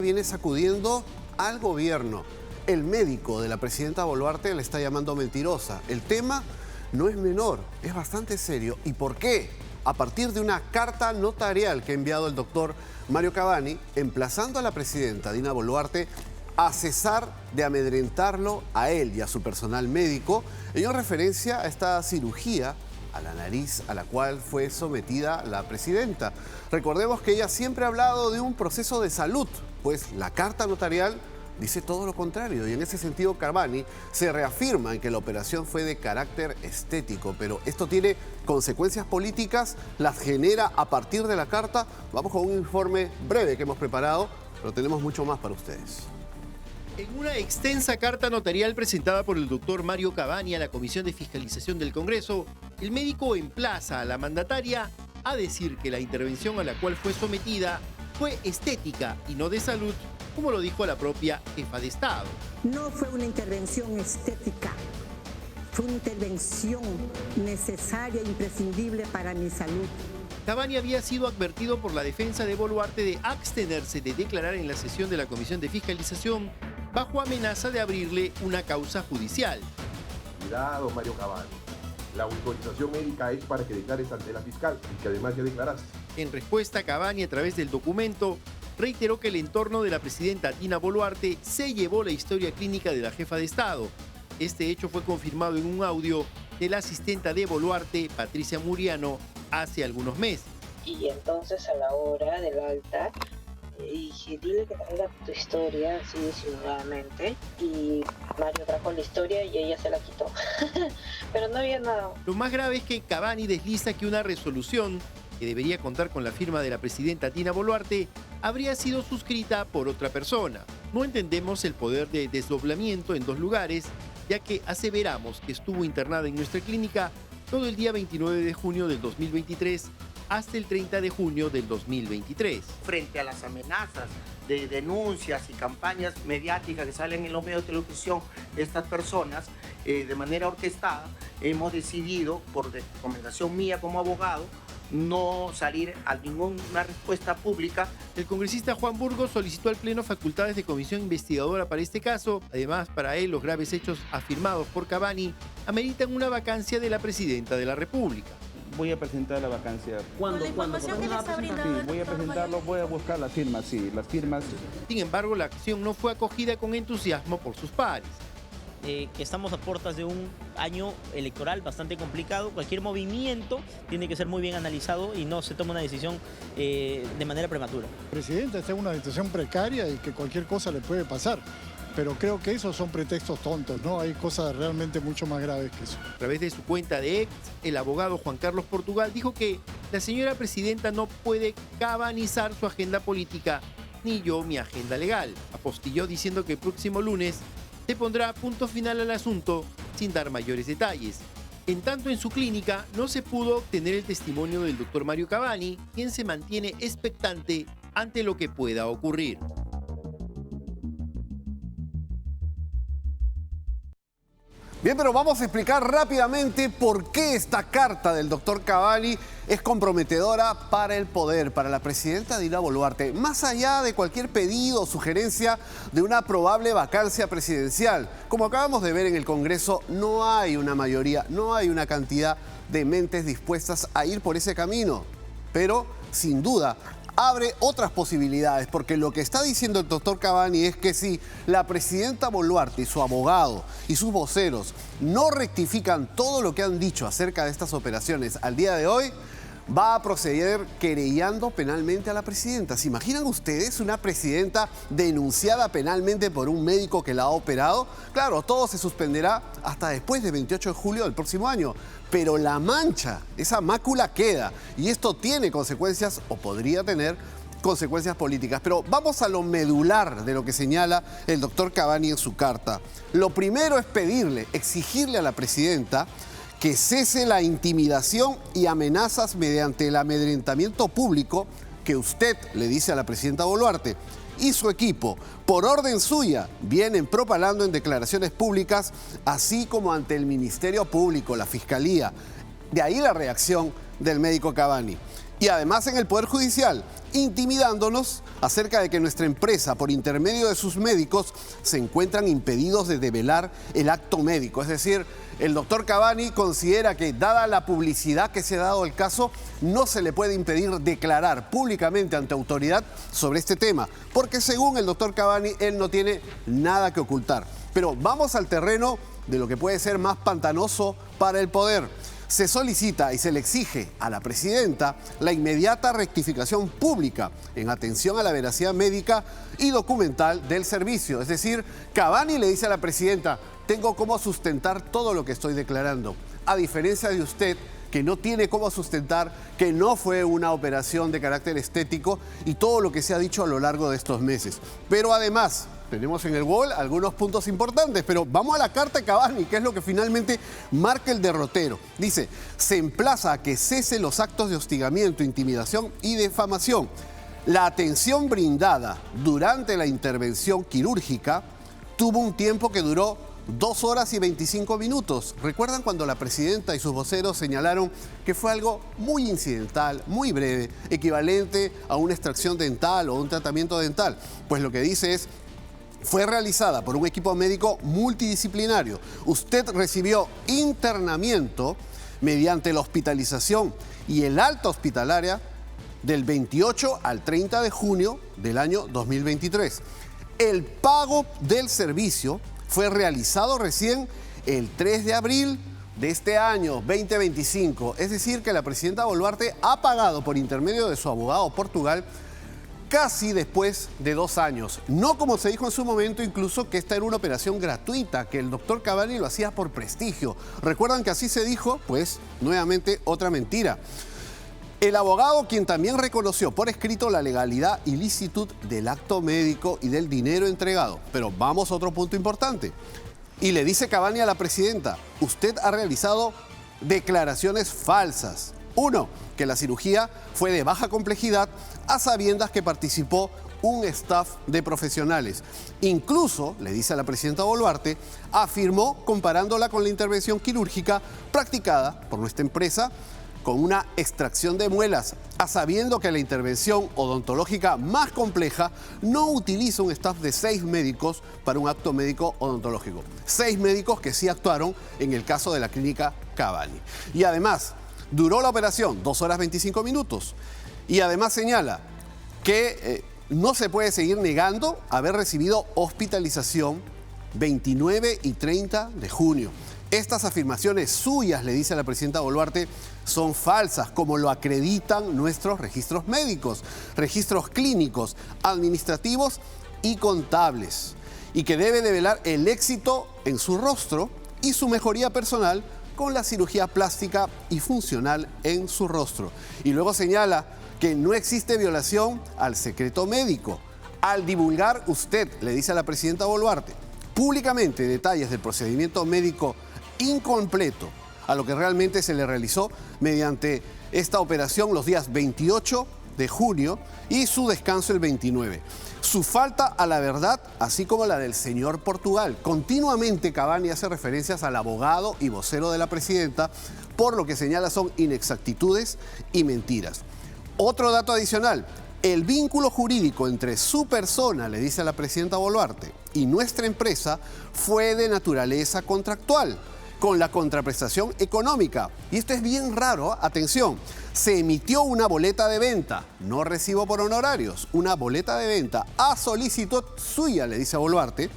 Viene sacudiendo al gobierno. El médico de la presidenta Boluarte le está llamando mentirosa. El tema no es menor, es bastante serio. ¿Y por qué? A partir de una carta notarial que ha enviado el doctor Mario Cavani, emplazando a la presidenta Dina Boluarte a cesar de amedrentarlo a él y a su personal médico, en referencia a esta cirugía a la nariz a la cual fue sometida la presidenta. Recordemos que ella siempre ha hablado de un proceso de salud, pues la carta notarial dice todo lo contrario, y en ese sentido Cavani se reafirma en que la operación fue de carácter estético, pero esto tiene consecuencias políticas, las genera a partir de la carta. Vamos con un informe breve que hemos preparado, pero tenemos mucho más para ustedes. En una extensa carta notarial presentada por el doctor Mario Cavani a la Comisión de Fiscalización del Congreso, el médico emplaza a la mandataria a decir que la intervención a la cual fue sometida fue estética y no de salud, como lo dijo la propia jefa de Estado. No fue una intervención estética, fue una intervención necesaria e imprescindible para mi salud. Cavani había sido advertido por la defensa de Boluarte de abstenerse de declarar en la sesión de la Comisión de Fiscalización bajo amenaza de abrirle una causa judicial. Cuidado, Mario Cavani. La autorización médica es para que declares ante la fiscal y que además ya declaraste. En respuesta, Cavani, a través del documento, reiteró que el entorno de la presidenta Dina Boluarte se llevó la historia clínica de la jefa de Estado. Este hecho fue confirmado en un audio de la asistenta de Boluarte, Patricia Muriano, hace algunos meses. Y entonces a la hora del alta dije, dile que traiga tu historia así disimuladamente, y Mario trajo la historia y ella se la quitó. Pero no había nada. Lo más grave es que Cavani desliza que una resolución que debería contar con la firma de la presidenta Dina Boluarte habría sido suscrita por otra persona. No entendemos el poder de desdoblamiento en dos lugares, ya que aseveramos que estuvo internada en nuestra clínica todo el día 29 de junio del 2023 hasta el 30 de junio del 2023. Frente a las amenazas de denuncias y campañas mediáticas que salen en los medios de televisión de estas personas, de manera orquestada, hemos decidido, por recomendación mía como abogado, no salir a ninguna respuesta pública. El congresista Juan Burgos solicitó al Pleno facultades de comisión investigadora para este caso. Además, para él, los graves hechos afirmados por Cavani ameritan una vacancia de la presidenta de la República. Voy a presentar la vacancia. ¿Cuándo? Sí, voy a presentarlo, voy a buscar las firmas, sí, las firmas. Sin embargo, la acción no fue acogida con entusiasmo por sus pares. Que estamos a puertas de un año electoral bastante complicado. Cualquier movimiento tiene que ser muy bien analizado y no se toma una decisión de manera prematura. El presidente está en una situación precaria y que cualquier cosa le puede pasar. Pero creo que esos son pretextos tontos, ¿no? Hay cosas realmente mucho más graves que eso. A través de su cuenta de ex, el abogado Juan Carlos Portugal dijo que la señora presidenta no puede cabanizar su agenda política, ni yo mi agenda legal. Apostilló diciendo que el próximo lunes se pondrá punto final al asunto sin dar mayores detalles. En tanto, en su clínica no se pudo obtener el testimonio del doctor Mario Cavani, quien se mantiene expectante ante lo que pueda ocurrir. Bien, pero vamos a explicar rápidamente por qué esta carta del doctor Cavani es comprometedora para el poder, para la presidenta Dina Boluarte. Más allá de cualquier pedido o sugerencia de una probable vacancia presidencial, como acabamos de ver en el Congreso, no hay una mayoría, no hay una cantidad de mentes dispuestas a ir por ese camino. Pero, sin duda, abre otras posibilidades, porque lo que está diciendo el doctor Cavani es que si la presidenta Boluarte y su abogado y sus voceros no rectifican todo lo que han dicho acerca de estas operaciones al día de hoy, va a proceder querellando penalmente a la presidenta. ¿Se imaginan ustedes una presidenta denunciada penalmente por un médico que la ha operado? Claro, todo se suspenderá hasta después del 28 de julio del próximo año. Pero la mancha, esa mácula queda. Y esto tiene consecuencias, o podría tener consecuencias políticas. Pero vamos a lo medular de lo que señala el doctor Cavani en su carta. Lo primero es pedirle, exigirle a la presidenta que cese la intimidación y amenazas mediante el amedrentamiento público que usted le dice a la presidenta Boluarte y su equipo, por orden suya, vienen propalando en declaraciones públicas, así como ante el Ministerio Público, la Fiscalía. De ahí la reacción del médico Cavani. Y además en el Poder Judicial, intimidándonos acerca de que nuestra empresa, por intermedio de sus médicos, se encuentran impedidos de develar el acto médico. Es decir, el doctor Cavani considera que, dada la publicidad que se ha dado al caso, no se le puede impedir declarar públicamente ante autoridad sobre este tema, porque según el doctor Cavani, él no tiene nada que ocultar. Pero vamos al terreno de lo que puede ser más pantanoso para el poder. Se solicita y se le exige a la presidenta la inmediata rectificación pública en atención a la veracidad médica y documental del servicio. Es decir, Cavani le dice a la presidenta: tengo cómo sustentar todo lo que estoy declarando, a diferencia de usted, que no tiene cómo sustentar que no fue una operación de carácter estético y todo lo que se ha dicho a lo largo de estos meses. Pero además, tenemos en el Wall algunos puntos importantes, pero vamos a la carta de Cavani, que es lo que finalmente marca el derrotero. Dice: se emplaza a que cese los actos de hostigamiento, intimidación y difamación. La atención brindada durante la intervención quirúrgica tuvo un tiempo que duró 2 horas y 25 minutos. ¿Recuerdan cuando la presidenta y sus voceros señalaron que fue algo muy incidental, muy breve, equivalente a una extracción dental o un tratamiento dental? Pues lo que dice es: fue realizada por un equipo médico multidisciplinario. Usted recibió internamiento mediante la hospitalización y el alta hospitalaria del 28 al 30 de junio del año 2023. El pago del servicio fue realizado recién el 3 de abril de este año 2025. Es decir, que la presidenta Boluarte ha pagado por intermedio de su abogado Portugal casi después de 2 años. No como se dijo en su momento, incluso, que esta era una operación gratuita, que el doctor Cavani lo hacía por prestigio. ¿Recuerdan que así se dijo? Pues, nuevamente, otra mentira. El abogado, quien también reconoció por escrito la legalidad y licitud del acto médico y del dinero entregado. Pero vamos a otro punto importante. Y le dice Cavani a la presidenta: usted ha realizado declaraciones falsas. 1, que la cirugía fue de baja complejidad, a sabiendas que participó un staff de profesionales. Incluso, le dice a la presidenta Boluarte, afirmó, comparándola con la intervención quirúrgica practicada por nuestra empresa con una extracción de muelas, a sabiendo que la intervención odontológica más compleja no utiliza un staff de 6 médicos para un acto médico odontológico. 6 médicos que sí actuaron en el caso de la clínica Cavani. Y además, duró la operación 2 horas 25 minutos. Y además señala que no se puede seguir negando haber recibido hospitalización 29 y 30 de junio. Estas afirmaciones suyas, le dice a la presidenta Boluarte, son falsas, como lo acreditan nuestros registros médicos, registros clínicos, administrativos y contables, y que debe develar el éxito en su rostro y su mejoría personal con la cirugía plástica y funcional en su rostro. Y luego señala que no existe violación al secreto médico. Al divulgar usted, le dice a la presidenta Boluarte, públicamente detalles del procedimiento médico incompleto a lo que realmente se le realizó mediante esta operación los días 28 de junio y su descanso el 29. Su falta a la verdad, así como la del señor Portugal. Continuamente Cavani hace referencias al abogado y vocero de la presidenta, por lo que señala son inexactitudes y mentiras. Otro dato adicional: el vínculo jurídico entre su persona, le dice a la presidenta Boluarte, y nuestra empresa fue de naturaleza contractual, con la contraprestación económica. Y esto es bien raro, atención. Se emitió una boleta de venta, no recibo por honorarios, una boleta de venta a solicitud suya, le dice a Boluarte,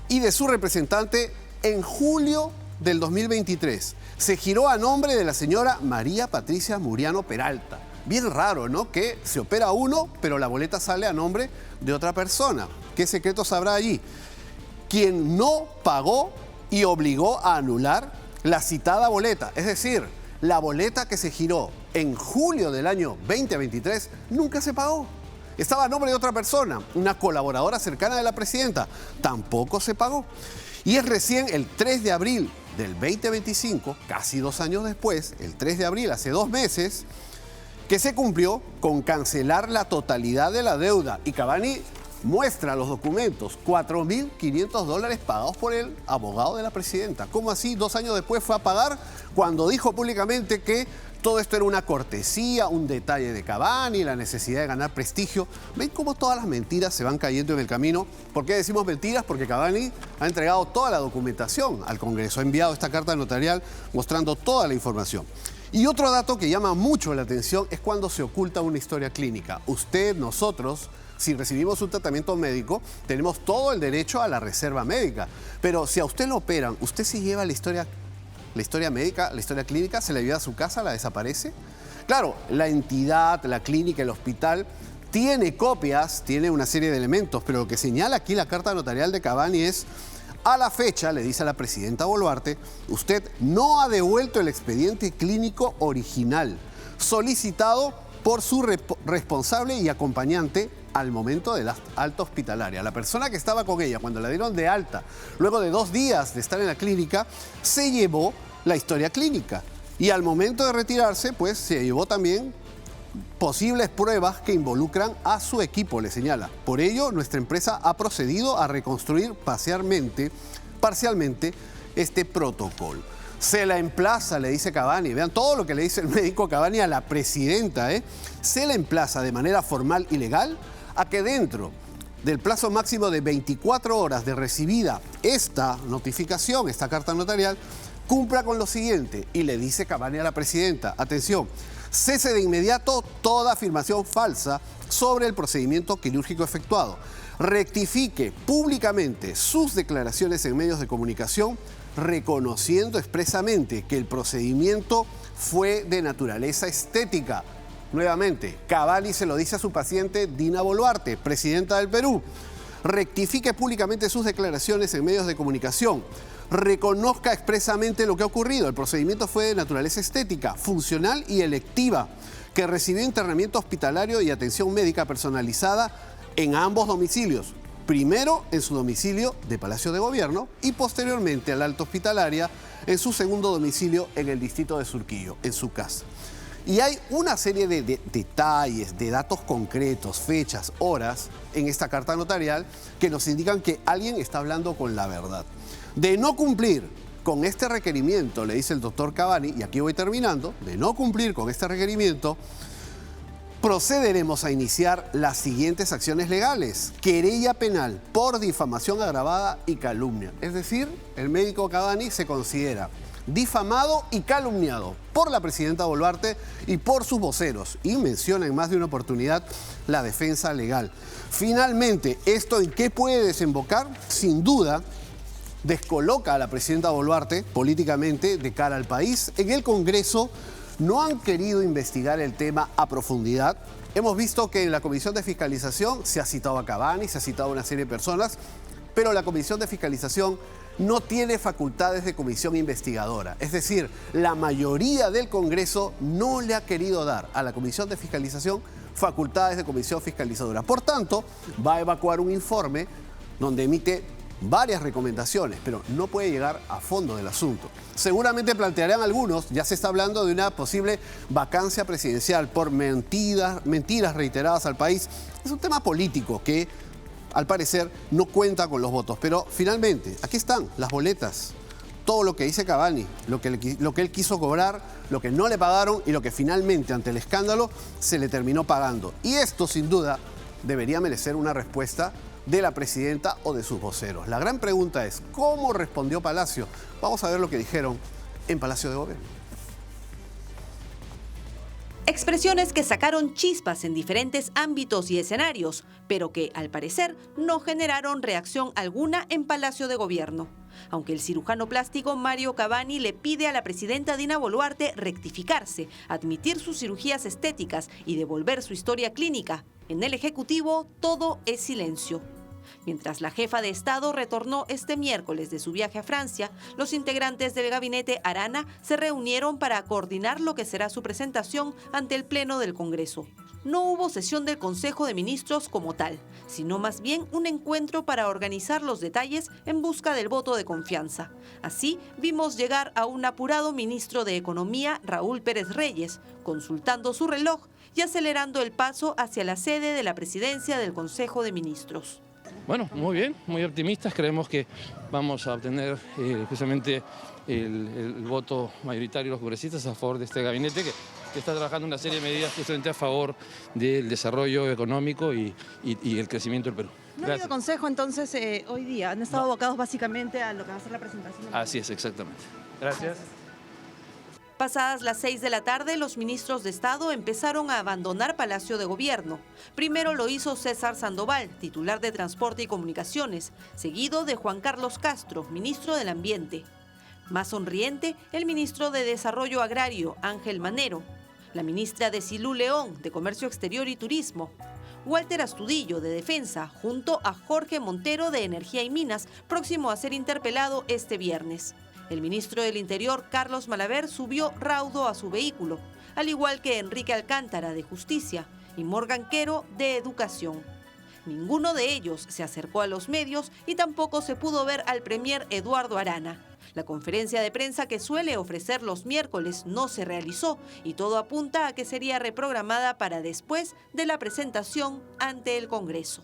y de su representante en julio del 2023. Se giró a nombre de la señora María Patricia Muriano Peralta. Bien raro, ¿no? Que se opera uno, pero la boleta sale a nombre de otra persona. ¿Qué secretos habrá allí? Quien no pagó y obligó a anular la citada boleta. Es decir, la boleta que se giró en julio del año 2023 nunca se pagó. Estaba a nombre de otra persona, una colaboradora cercana de la presidenta. Tampoco se pagó. Y es recién el 3 de abril del 2025, casi 2 años después, el 3 de abril, hace 2 meses, que se cumplió con cancelar la totalidad de la deuda. Y Cavani muestra los documentos, $4.500 pagados por el abogado de la presidenta. ¿Cómo así 2 años después fue a pagar cuando dijo públicamente que todo esto era una cortesía, un detalle de Cavani, la necesidad de ganar prestigio. ¿Ven cómo todas las mentiras se van cayendo en el camino? ¿Por qué decimos mentiras? Porque Cavani ha entregado toda la documentación al Congreso, ha enviado esta carta notarial mostrando toda la información. Y otro dato que llama mucho la atención es cuando se oculta una historia clínica. Usted, nosotros, si recibimos un tratamiento médico, tenemos todo el derecho a la reserva médica. Pero si a usted lo operan, ¿usted se lleva la historia médica, la historia clínica, se la lleva a su casa, la desaparece? Claro, la entidad, la clínica, el hospital, tiene copias, tiene una serie de elementos, pero lo que señala aquí la carta notarial de Cavani es: a la fecha, le dice a la presidenta Boluarte, usted no ha devuelto el expediente clínico original solicitado por su responsable y acompañante al momento de la alta hospitalaria. La persona que estaba con ella cuando la dieron de alta, luego de 2 días de estar en la clínica, se llevó la historia clínica. Y al momento de retirarse, pues se llevó también posibles pruebas que involucran a su equipo, le señala. Por ello, nuestra empresa ha procedido a reconstruir parcialmente este protocolo. Se la emplaza, le dice Cavani. Vean todo lo que le dice el médico Cavani a la presidenta, Se la emplaza de manera formal y legal a que dentro del plazo máximo de 24 horas de recibida esta notificación, esta carta notarial, cumpla con lo siguiente. Y le dice Cavani a la presidenta: atención, cese de inmediato toda afirmación falsa sobre el procedimiento quirúrgico efectuado. Rectifique públicamente sus declaraciones en medios de comunicación, reconociendo expresamente que el procedimiento fue de naturaleza estética. Nuevamente, Cavani se lo dice a su paciente Dina Boluarte, presidenta del Perú. Rectifique públicamente sus declaraciones en medios de comunicación. Reconozca expresamente lo que ha ocurrido. El procedimiento fue de naturaleza estética, funcional y electiva, que recibió internamiento hospitalario y atención médica personalizada en ambos domicilios. Primero en su domicilio de Palacio de Gobierno y posteriormente a la alta hospitalaria en su segundo domicilio en el distrito de Surquillo, en su casa. Y hay una serie de detalles, de datos concretos, fechas, horas en esta carta notarial que nos indican que alguien está hablando con la verdad. De no cumplir con este requerimiento, le dice el doctor Cavani, y aquí voy terminando, de no cumplir con este requerimiento, procederemos a iniciar las siguientes acciones legales: querella penal por difamación agravada y calumnia. Es decir, el médico Cavani se considera difamado y calumniado por la presidenta Boluarte y por sus voceros, y menciona en más de una oportunidad la defensa legal. Finalmente, ¿esto en qué puede desembocar? Sin duda, descoloca a la presidenta Boluarte políticamente de cara al país. En el Congreso no han querido investigar el tema a profundidad. Hemos visto que en la Comisión de Fiscalización se ha citado a Cavani, se ha citado a una serie de personas, pero la Comisión de Fiscalización no tiene facultades de comisión investigadora. Es decir, la mayoría del Congreso no le ha querido dar a la Comisión de Fiscalización facultades de comisión fiscalizadora. Por tanto, va a evacuar un informe donde emite varias recomendaciones, pero no puede llegar a fondo del asunto. Seguramente plantearán algunos, ya se está hablando de una posible vacancia presidencial por mentiras reiteradas al país. Es un tema político que, al parecer, no cuenta con los votos. Pero finalmente, aquí están las boletas. Todo lo que dice Cavani, lo que él quiso cobrar, lo que no le pagaron y lo que finalmente, ante el escándalo, se le terminó pagando. Y esto, sin duda, debería merecer una respuesta de la presidenta o de sus voceros. La gran pregunta es, ¿cómo respondió Palacio? Vamos a ver lo que dijeron en Palacio de Gobierno. Expresiones que sacaron chispas en diferentes ámbitos y escenarios, pero que, al parecer, no generaron reacción alguna en Palacio de Gobierno. Aunque el cirujano plástico Mario Cavani le pide a la presidenta Dina Boluarte rectificarse, admitir sus cirugías estéticas y devolver su historia clínica, en el Ejecutivo todo es silencio. Mientras la jefa de Estado retornó este miércoles de su viaje a Francia, los integrantes del gabinete Arana se reunieron para coordinar lo que será su presentación ante el Pleno del Congreso. No hubo sesión del Consejo de Ministros como tal, sino más bien un encuentro para organizar los detalles en busca del voto de confianza. Así, vimos llegar a un apurado ministro de Economía, Raúl Pérez Reyes, consultando su reloj y acelerando el paso hacia la sede de la presidencia del Consejo de Ministros. Bueno, muy bien, muy optimistas. Creemos que vamos a obtener especialmente el voto mayoritario de los congresistas a favor de este gabinete, que que está trabajando una serie de medidas justamente a favor del desarrollo económico y el crecimiento del Perú. ¿No ha habido consejo entonces hoy día? ¿Han estado abocados básicamente a lo que va a ser la presentación? Así es, exactamente. Gracias. Pasadas las 6 de la tarde, los ministros de Estado empezaron a abandonar Palacio de Gobierno. Primero lo hizo César Sandoval, titular de Transporte y Comunicaciones, seguido de Juan Carlos Castro, ministro del Ambiente. Más sonriente, el ministro de Desarrollo Agrario, Ángel Manero, la ministra Desilú León, de Comercio Exterior y Turismo, Walter Astudillo, de Defensa, junto a Jorge Montero, de Energía y Minas, próximo a ser interpelado este viernes. El ministro del Interior, Carlos Malaver, subió raudo a su vehículo, al igual que Enrique Alcántara, de Justicia, y Morgan Quero, de Educación. Ninguno de ellos se acercó a los medios y tampoco se pudo ver al premier Eduardo Arana. La conferencia de prensa que suele ofrecer los miércoles no se realizó y todo apunta a que sería reprogramada para después de la presentación ante el Congreso.